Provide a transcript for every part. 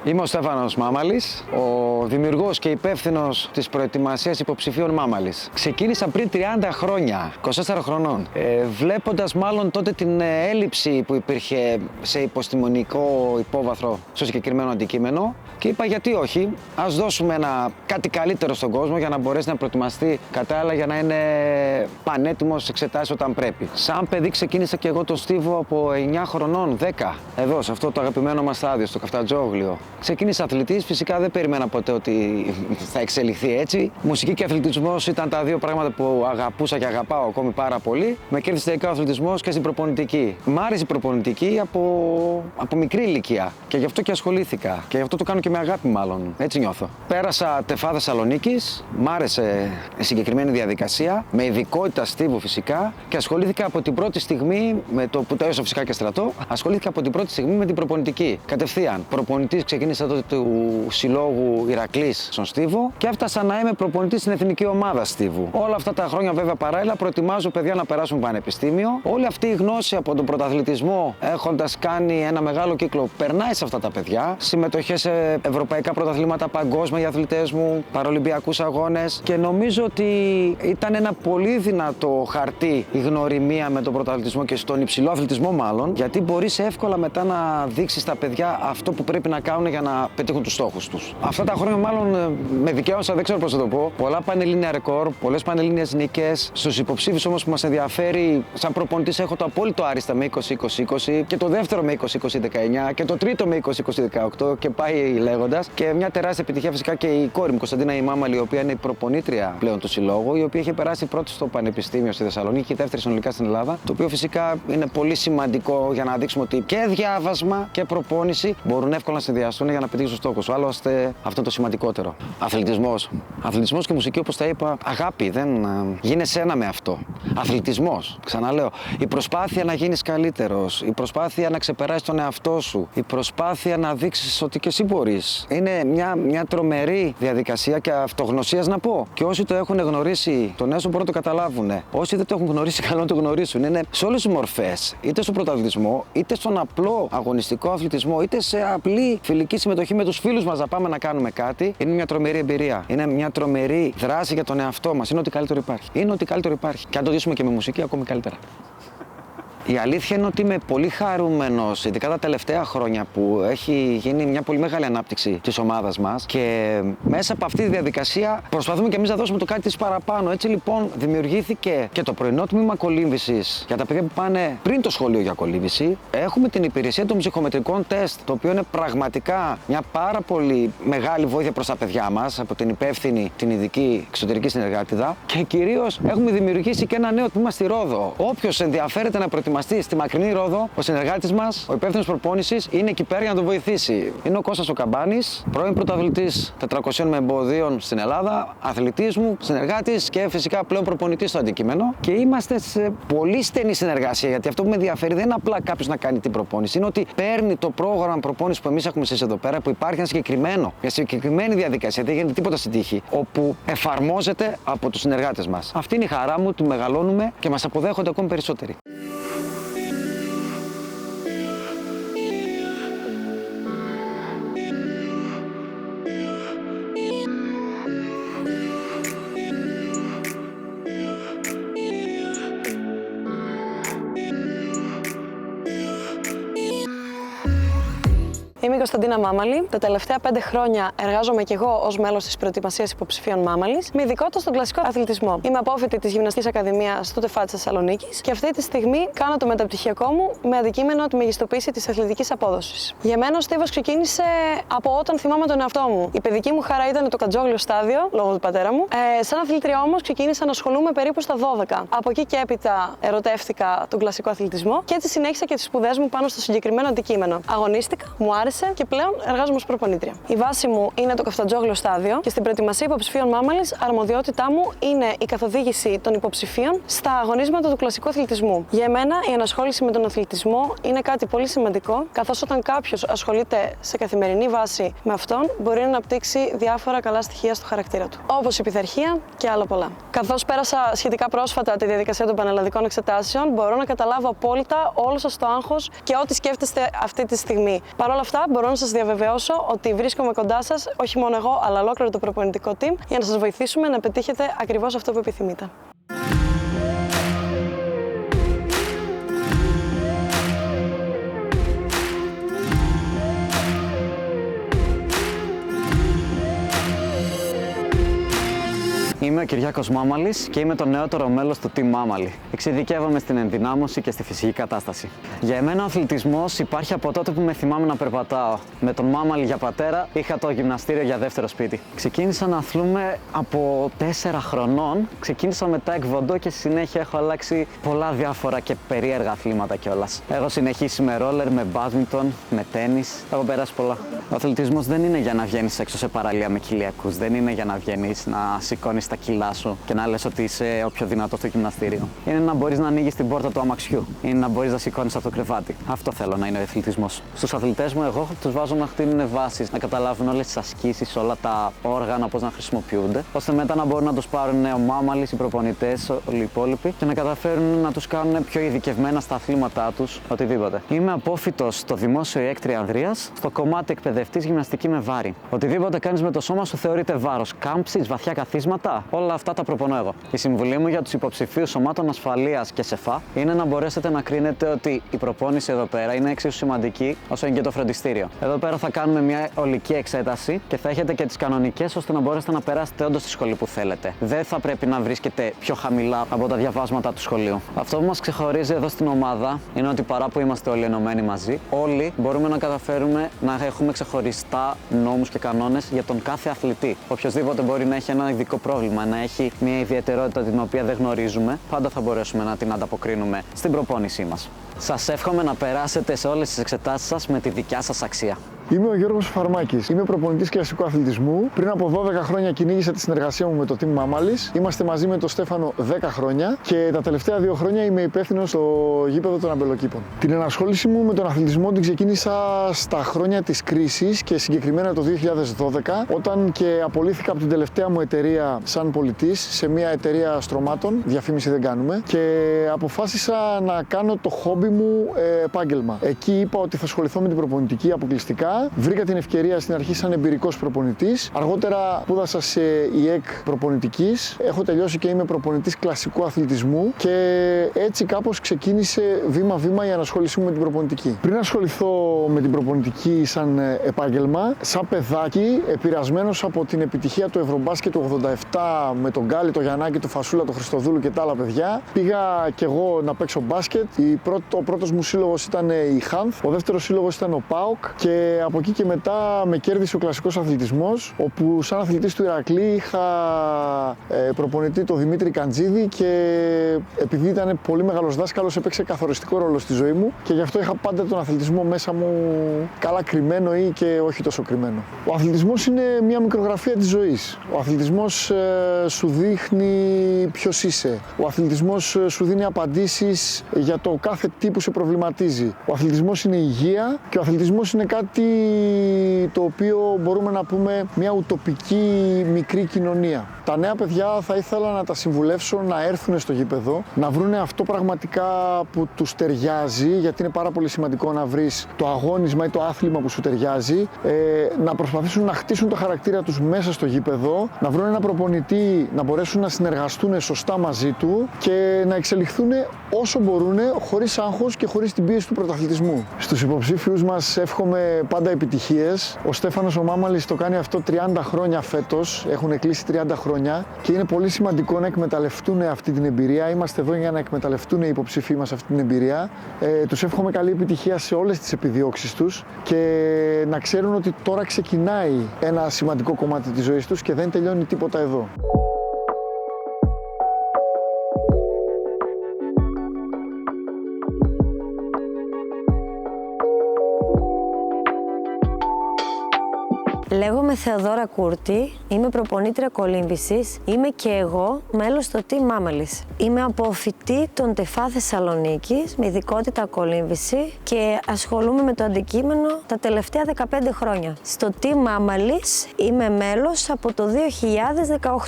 Είμαι ο Στέφανος Μάμαλης, ο δημιουργός και υπεύθυνος της προετοιμασίας υποψηφίων Μάμαλης. Ξεκίνησα πριν 30 χρόνια, 24 χρονών, βλέποντας μάλλον τότε την έλλειψη που υπήρχε σε επιστημονικό υπόβαθρο στο συγκεκριμένο αντικείμενο και είπα γιατί όχι, ας δώσουμε κάτι καλύτερο στον κόσμο για να μπορέσει να προετοιμαστεί κατάλληλα για να είναι πανέτοιμος σε εξετάσεις όταν πρέπει. Σαν παιδί ξεκίνησα και εγώ το στίβο από 9 χρονών, 10, εδώ σε αυτό το αγαπημένο μας στάδιο, στο Καφτατζόγλιο. Ξεκίνησα αθλητής, φυσικά δεν περίμενα ποτέ ότι θα εξελιχθεί έτσι. Μουσική και αθλητισμός ήταν τα δύο πράγματα που αγαπούσα και αγαπάω ακόμη πάρα πολύ. Με κέρδισε τελικά ο αθλητισμός και στην προπονητική. Μ' άρεσε η προπονητική από μικρή ηλικία και γι' αυτό και ασχολήθηκα. Και γι' αυτό το κάνω και με αγάπη, μάλλον. Έτσι νιώθω. Πέρασα ΤΕΦΑ Θεσσαλονίκης, μ' άρεσε η συγκεκριμένη διαδικασία, με ειδικότητα στίβου φυσικά και ασχολήθηκα από την πρώτη στιγμή με το που τέλειωσα φυσικά και στρατό. Ασχολήθηκα από την πρώτη στιγμή με την προπονητική. Κατευθείαν. Προπονητής ξεκίνησα τότε του συλλόγου Ηρακλής στον στίβο και έφτασα να είμαι προπονητής στην εθνική ομάδα στίβου. Όλα αυτά τα χρόνια, βέβαια, παράλληλα προετοιμάζω παιδιά να περάσουν πανεπιστήμιο. Όλη αυτή η γνώση από τον πρωταθλητισμό, έχοντας κάνει ένα μεγάλο κύκλο, περνάει σε αυτά τα παιδιά. Συμμετοχές σε ευρωπαϊκά πρωταθλήματα, παγκόσμια για αθλητές μου, παραολυμπιακούς αγώνες και νομίζω ότι ήταν ένα πολύ δυνατό χαρτί η γνωριμία με τον πρωταθλητισμό και στον υψηλό αθλητισμό, μάλλον, γιατί μπορείς εύκολα μετά να δείξεις στα παιδιά αυτό που πρέπει να κάνουν για να πετύχουν τους στόχους τους. Αυτά τα χρόνια, μάλλον, με δικαίωσα, δεν ξέρω πώς θα το πω. Πολλά πανελλήνια ρεκόρ, πολλές πανελλήνιες νίκες. Στους υποψήφιους όμως που μας ενδιαφέρει, σαν προπονητής, έχω το απόλυτο άριστα με 20-20-20 και το δεύτερο με 20-20-19 και το τρίτο με 20-20-18 και πάει λέγοντας. Και μια τεράστια επιτυχία φυσικά και η κόρη μου, Κωνσταντίνα η Μάμαλη, η οποία είναι η προπονήτρια πλέον του συλλόγου, η οποία είχε περάσει πρώτη στο Πανεπιστήμιο στη Θεσσαλονίκη και δεύτερη συνολικά στην Ελλάδα. Το οποίο φυσικά είναι πολύ σημαντικό για να δείξουμε ότι και διάβασμα και προπόνηση μπορούν εύκολα να συνδυαστούν για να πετύχουν τους στόχους. Άλλωστε, αυτό το σημαντικότερο. Αθλητισμός. Αθλητισμός και μουσική, όπως τα είπα, αγάπη. Δεν γίνεσαι ένα με αυτό. Αθλητισμός. Ξαναλέω. Η προσπάθεια να γίνεις καλύτερος. Η προσπάθεια να ξεπεράσεις τον εαυτό σου. Η προσπάθεια να δείξεις ότι και εσύ μπορείς. Είναι μια τρομερή διαδικασία και αυτογνωσίας να πω. Και όσοι το έχουν γνωρίσει, τον έσω μπορούν να το καταλάβουν. Όσοι δεν το έχουν γνωρίσει, καλό να το γνωρίσουν. Είναι σε όλες τις μορφές. Είτε στον πρωταθλητισμό, είτε στον απλό αγωνιστικό αθλητισμό, είτε σε απλή φιλική συμμετοχή με τους φίλους μας να πάμε να κάνουμε κάτι. Είναι μια τρομερή εμπειρία. Είναι μια τρομερή δράση για τον εαυτό μας. Είναι ό,τι καλύτερο υπάρχει. Είναι ό,τι καλύτερο υπάρχει. Και αν το δείσουμε και με μουσική, ακόμη καλύτερα. Η αλήθεια είναι ότι είμαι πολύ χαρούμενος, ειδικά τα τελευταία χρόνια που έχει γίνει μια πολύ μεγάλη ανάπτυξη της ομάδας μας και μέσα από αυτή τη διαδικασία προσπαθούμε και εμείς να δώσουμε το κάτι της παραπάνω. Έτσι λοιπόν δημιουργήθηκε και το πρωινό τμήμα κολύμβησης για τα παιδιά που πάνε πριν το σχολείο για κολύμβηση. Έχουμε την υπηρεσία των ψυχομετρικών τεστ, το οποίο είναι πραγματικά μια πάρα πολύ μεγάλη βοήθεια προς τα παιδιά μας από την υπεύθυνη, την ειδική εξωτερική συνεργάτηδα και κυρίως έχουμε δημιουργήσει και ένα νέο τμήμα στη Ρόδο. Όποιος ενδιαφέρεται να προετοιμαστεί στη μακρινή Ρόδο, ο συνεργάτης μας, ο υπεύθυνος προπόνησης, είναι εκεί πέρα για να τον βοηθήσει. Είναι ο Κώστας ο Καμπάνης, πρώην πρωταθλητής 400 με εμποδίων στην Ελλάδα, αθλητής μου, συνεργάτης και φυσικά πλέον προπονητής στο αντικείμενο. Και είμαστε σε πολύ στενή συνεργασία, γιατί αυτό που με ενδιαφέρει δεν είναι απλά κάποιος να κάνει την προπόνηση, είναι ότι παίρνει το πρόγραμμα προπόνησης που εμείς έχουμε εσείς εδώ πέρα, που υπάρχει ένα συγκεκριμένο, μια συγκεκριμένη διαδικασία, δεν γίνεται τίποτα στην τύχη, όπου εφαρμόζεται από τους συνεργάτες μας. Αυτή είναι η χαρά μου, του μεγαλώνουμε και μας αποδέχονται ακόμη περισσότεροι. Είμαι η Κωνσταντίνα Μάμαλη. Τα τελευταία 5 χρόνια εργάζομαι και εγώ ως μέλος της προετοιμασίας υποψηφίων Μάμαλης, με ειδικότητα στον κλασικό αθλητισμό. Είμαι απόφοιτη της Γυμναστικής Ακαδημίας του ΤΕΦΑ της Θεσσαλονίκης και αυτή τη στιγμή κάνω το μεταπτυχιακό μου με αντικείμενο τη μεγιστοποίηση της αθλητικής απόδοσης. Για μένα ο στίβος ξεκίνησε από όταν θυμάμαι τον εαυτό μου. Η παιδική μου χαρά ήταν το κατζόγλιο στάδιο, λόγω του πατέρα μου. Σαν αθλήτρια όμως ξεκίνησα να ασχολούμαι περίπου στα 12. Από εκεί και έπειτα ερωτεύτηκα τον κλασικό αθλητισμό και έτσι συνέχισα και τις σπουδές μου πάνω στο συγκεκριμένο αντικείμενο. Αγωνίστηκα, μου άρεσε και πλέον εργάζομαι ως προπονήτρια. Η βάση μου είναι το Καφτατζόγλιο στάδιο και στην προετοιμασία υποψηφίων Μάμαλης, αρμοδιότητά μου είναι η καθοδήγηση των υποψηφίων στα αγωνίσματα του κλασικού αθλητισμού. Για εμένα, η ενασχόληση με τον αθλητισμό είναι κάτι πολύ σημαντικό, καθώς όταν κάποιος ασχολείται σε καθημερινή βάση με αυτόν, μπορεί να αναπτύξει διάφορα καλά στοιχεία στο χαρακτήρα του, όπως η πειθαρχία και άλλα πολλά. Καθώς πέρασα σχετικά πρόσφατα τη διαδικασία των πανελλαδικών εξετάσεων, μπορώ να καταλάβω απόλυτα όλο σας το άγχος και ό,τι σκέφτεστε αυτή τη στιγμή. Παρ' όλα αυτά, μπορώ να σας διαβεβαιώσω ότι βρίσκομαι κοντά σας, όχι μόνο εγώ, αλλά ολόκληρο το προπονητικό team, για να σας βοηθήσουμε να πετύχετε ακριβώς αυτό που επιθυμείτε. Είμαι ο Κυριάκος Μάμαλης και είμαι το νεότερο μέλος του Team Μάμαλη. Εξειδικεύομαι στην ενδυνάμωση και στη φυσική κατάσταση. Για εμένα ο αθλητισμός υπάρχει από τότε που με θυμάμαι να περπατάω. Με τον Μάμαλη για πατέρα είχα το γυμναστήριο για δεύτερο σπίτι. Ξεκίνησα να αθλούμε από 4 χρονών. Ξεκίνησα με τάεκβοντό και στη συνέχεια έχω αλλάξει πολλά διάφορα και περίεργα αθλήματα κιόλας. Έχω συνεχίσει με ρόλερ, με μπάντμιντον, με τένις. Έχω περάσει πολλά. Ο αθλητισμός δεν είναι για να βγαίνεις έξω σε παραλία με κοιλιακούς. Δεν είναι για να βγαίνεις να σηκώνεις τα κιλά σου και να λες ότι είσαι ο πιο δυνατός στο γυμναστήριο. Είναι να μπορείς να ανοίγεις την πόρτα του αμαξιού. Είναι να μπορείς να σηκώνεις από το κρεβάτι. Αυτό θέλω να είναι ο αθλητισμός. Στους αθλητές μου, εγώ τους βάζω να χτίνουν βάσεις, να καταλάβουν όλες τις ασκήσεις, όλα τα όργανα, πώς να χρησιμοποιούνται, ώστε μετά να μπορούν να τους πάρουν ο Μάμαλης, οι προπονητές, όλοι οι υπόλοιποι και να καταφέρουν να τους κάνουν πιο ειδικευμένα στα αθλήματά τους, οτιδήποτε. Είμαι απόφοιτος στο Δημόσιο Έκτρια Ανδρείας, στο κομμάτι εκπαιδευτής γυμναστική με βάρη. Οτιδήποτε κάνεις με το σώμα σου θεωρείται βάρος. Κάμψεις, βαθιά καθίσματα, όλα αυτά τα προπονώ εγώ. Η συμβουλή μου για τους υποψηφίους σωμάτων ασφαλείας και ΣΕΦΑ είναι να μπορέσετε να κρίνετε ότι η προπόνηση εδώ πέρα είναι εξίσου σημαντική όσο είναι και το φροντιστήριο. Εδώ πέρα θα κάνουμε μια ολική εξέταση και θα έχετε και τις κανονικές ώστε να μπορέσετε να περάσετε όντως στη σχολή που θέλετε. Δεν θα πρέπει να βρίσκετε πιο χαμηλά από τα διαβάσματα του σχολείου. Αυτό που μας ξεχωρίζει εδώ στην ομάδα είναι ότι παρά που είμαστε όλοι ενωμένοι μαζί, όλοι μπορούμε να καταφέρουμε να έχουμε ξεχωριστά νόμους και κανόνες για τον κάθε αθλητή. Οποιοςδήποτε μπορεί να έχει ένα ειδικό πρόβλημα, να έχει μια ιδιαιτερότητα την οποία δεν γνωρίζουμε, πάντα θα μπορέσουμε να την ανταποκρίνουμε στην προπόνησή μας. Σας εύχομαι να περάσετε σε όλες τις εξετάσεις σας με τη δικιά σας αξία. Είμαι ο Γιώργος Φαρμάκης. Είμαι προπονητής κλασικού αθλητισμού. Πριν από 12 χρόνια κυνήγησα τη συνεργασία μου με το Team Μάμαλης. Είμαστε μαζί με τον Στέφανο 10 χρόνια και τα τελευταία 2 χρόνια είμαι υπεύθυνος στο γήπεδο των Αμπελοκήπων. Την ενασχόληση μου με τον αθλητισμό την ξεκίνησα στα χρόνια της κρίσης και συγκεκριμένα το 2012, όταν και απολύθηκα από την τελευταία μου εταιρεία σαν πολιτής σε μια εταιρεία στρωμάτων, διαφήμιση δεν κάνουμε, και αποφάσισα να κάνω το χόμπι μου επάγγελμα. Εκεί είπα ότι θα ασχοληθώ με την προπονητική αποκλειστικά. Βρήκα την ευκαιρία στην αρχή σαν εμπειρικός προπονητής. Αργότερα σπούδασα σε ΙΕΚ προπονητικής. Έχω τελειώσει και είμαι προπονητής κλασικού αθλητισμού και έτσι κάπως ξεκίνησε βήμα-βήμα η ανασχόλησή μου με την προπονητική. Πριν ασχοληθώ με την προπονητική σαν επάγγελμα, σαν παιδάκι, επηρεασμένος από την επιτυχία του Ευρωμπάσκετ του 87 με τον Γκάλι, τον Γιαννάκη, τον Φασούλα, τον Χριστοδούλου και τα άλλα παιδιά, πήγα κι εγώ να παίξω μπάσκετ. Ο πρώτος μου σύλλογος ήταν η Χάνθ, ο δεύτερος σύλλογος ήταν ο ΠΑΟΚ και από εκεί και μετά με κέρδισε ο κλασικός αθλητισμός, όπου σαν αθλητής του Ηρακλή είχα προπονητή τον Δημήτρη Καντζίδη και επειδή ήταν πολύ μεγάλος δάσκαλος έπαιξε καθοριστικό ρόλο στη ζωή μου και γι' αυτό είχα πάντα τον αθλητισμό μέσα μου καλά κρυμμένο ή και όχι τόσο κρυμμένο. Ο αθλητισμός είναι μια μικρογραφία της ζωής. Ο αθλητισμός σου δείχνει ποιος είσαι. Ο αθλητισμός σου δίνει απαντήσεις για το κάθε τι που σε προβληματίζει. Ο αθλητισμός είναι υγεία και ο αθλητισμός είναι κάτι το οποίο μπορούμε να πούμε μια ουτοπική μικρή κοινωνία. Τα νέα παιδιά θα ήθελα να τα συμβουλεύσω να έρθουν στο γήπεδο, να βρουν αυτό πραγματικά που τους ταιριάζει, γιατί είναι πάρα πολύ σημαντικό να βρεις το αγώνισμα ή το άθλημα που σου ταιριάζει, να προσπαθήσουν να χτίσουν το χαρακτήρα τους μέσα στο γήπεδο, να βρουν ένα προπονητή, να μπορέσουν να συνεργαστούν σωστά μαζί του και να εξελιχθούν όσο μπορούν, χωρίς άγχος και χωρίς την πίεση του πρωταθλητισμού. Στους υποψήφιους μας εύχομαι πάντα επιτυχίες. Ο Στέφανος ο Μάμαλης το κάνει αυτό 30 χρόνια φέτος, έχουν κλείσει 30 χρόνια και είναι πολύ σημαντικό να εκμεταλλευτούν αυτή την εμπειρία. Είμαστε εδώ για να εκμεταλλευτούν οι υποψήφοι μας αυτή την εμπειρία. Τους εύχομαι καλή επιτυχία σε όλες τις επιδιώξεις τους και να ξέρουν ότι τώρα ξεκινάει ένα σημαντικό κομμάτι της ζωής τους και δεν τελειώνει τίποτα εδώ. Λέγομαι Θεοδόρα Κούρτη, Είμαι προπονήτρια κολύμβησης. Είμαι και εγώ μέλος στο Team Mamalis. Είμαι απόφοιτη των ΤΕΦΑ Θεσσαλονίκης με ειδικότητα κολύμβηση και ασχολούμαι με το αντικείμενο τα τελευταία 15 χρόνια. Στο Team Mamalis είμαι μέλος από το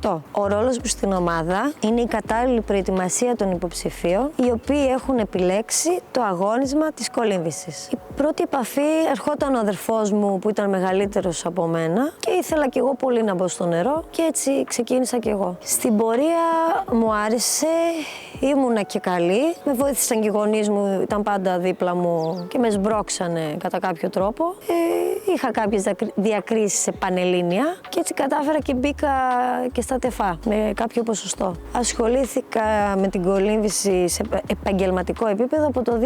2018. Ο ρόλος μου στην ομάδα είναι η κατάλληλη προετοιμασία των υποψηφίων, οι οποίοι έχουν επιλέξει το αγώνισμα της κολύμβησης. Η πρώτη επαφή ερχόταν ο αδερφός μου που ήταν μεγαλύτερος από μένα και ήθελα κι εγώ πολύ να μπω στο νερό και έτσι ξεκίνησα κι εγώ. Στην πορεία μου άρεσε, ήμουνα και καλή, με βοήθησαν και οι γονείς μου, ήταν πάντα δίπλα μου και με σμπρώξανε κατά κάποιο τρόπο. Είχα κάποιες διακρίσεις σε πανελλήνια και έτσι κατάφερα και μπήκα και στα ΤΕΦΑ με κάποιο ποσοστό. Ασχολήθηκα με την κολύμβηση σε επαγγελματικό επίπεδο από το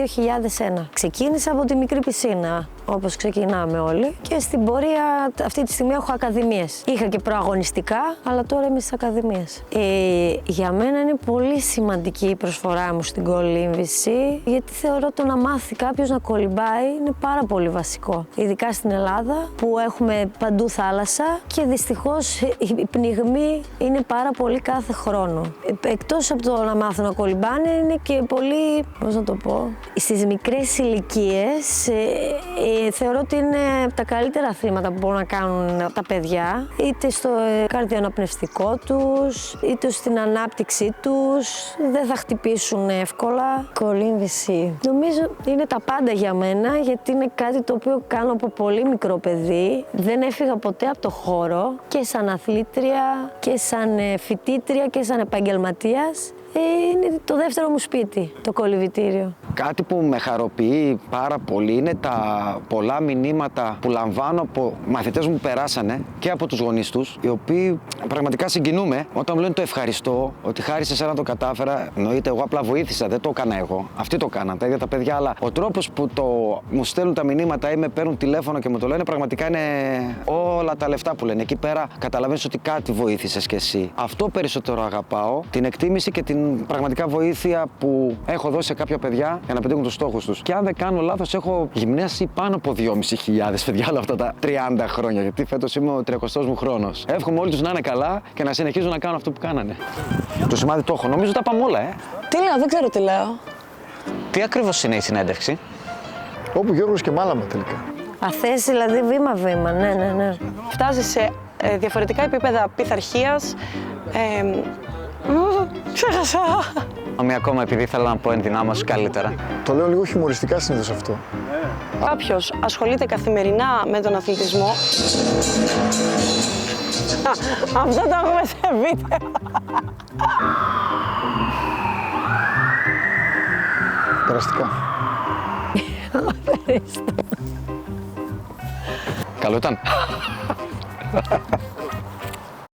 2001. Ξεκίνησα από τη μικρή πισίνα, όπως ξεκινάμε όλοι, και στην πορεία αυτή τη στιγμή έχω ακαδημίες. Είχα και προαγωνιστικά, αλλά τώρα είμαι στις ακαδημίες. Για μένα είναι πολύ σημαντική η προσφορά μου στην κολύμβηση, γιατί θεωρώ το να μάθει κάποιος να κολυμπάει είναι πάρα πολύ βασικό. Ειδικά στην Ελλάδα, που έχουμε παντού θάλασσα και δυστυχώς η πνιγμή είναι πάρα πολύ κάθε χρόνο. Εκτός από το να μάθουν να κολυμπάνε, είναι και πολύ, πώς να το πω, στις μικρές ηλικίες θεωρώ ότι είναι τα καλύτερα αθλήματα που μπορούν να κάνουν τα παιδιά, είτε στο καρδιοαναπνευστικό τους, είτε στην ανάπτυξή τους, δεν θα χτυπήσουν εύκολα. Κολύμβηση νομίζω είναι τα πάντα για μένα, γιατί είναι κάτι το οποίο κάνω από πολύ μικρό παιδί. Δεν έφυγα ποτέ από το χώρο, και σαν αθλήτρια και σαν φοιτήτρια και σαν επαγγελματίας. Είναι το δεύτερο μου σπίτι, το κολυμβητήριο. Κάτι που με χαροποιεί πάρα πολύ είναι τα πολλά μηνύματα που λαμβάνω από μαθητές μου που περάσανε και από τους γονείς τους, οι οποίοι πραγματικά συγκινούμε όταν μου λένε το ευχαριστώ, ότι χάρη σε σένα το κατάφερα. Εννοείται, εγώ απλά βοήθησα, δεν το έκανα εγώ. Αυτοί το κάναν, τα ίδια τα παιδιά, αλλά ο τρόπος που μου στέλνουν τα μηνύματα ή με παίρνουν τηλέφωνο και μου το λένε, πραγματικά είναι όλα τα λεφτά που λένε. Εκεί πέρα καταλαβαίνεις ότι κάτι βοήθησες κι εσύ. Αυτό περισσότερο αγαπάω, την εκτίμηση και την πραγματικά βοήθεια που έχω δώσει σε κάποια παιδιά για να πετύχουν τους στόχους τους. Και αν δεν κάνω λάθος, έχω γυμνάσει πάνω από 2.500 παιδιά όλα αυτά τα 30 χρόνια. Γιατί φέτος είμαι ο 30ος μου χρόνος. Εύχομαι όλοι τους να είναι καλά και να συνεχίζουν να κάνουν αυτό που κάνανε. Το σημάδι το έχω. Νομίζω τα πάμε όλα, Τι λέω, δεν ξέρω τι λέω. Τι ακριβώς είναι η συνέντευξη? Όπου Γιώργος και Μάλαμα τελικά. Αθές δηλαδή βήμα-βήμα, ναι. Φτάζεις σε διαφορετικά επίπεδα πειθαρχίας. Ξέχασα. Μία ακόμα, επειδή ήθελα να πω ενδυνάμωση καλύτερα. Το λέω λίγο χιουμοριστικά συνήθως αυτό. Κάποιος ασχολείται καθημερινά με τον αθλητισμό. Αυτό το έχουμε σε βίντεο. Περαστικά. Καλό ήταν.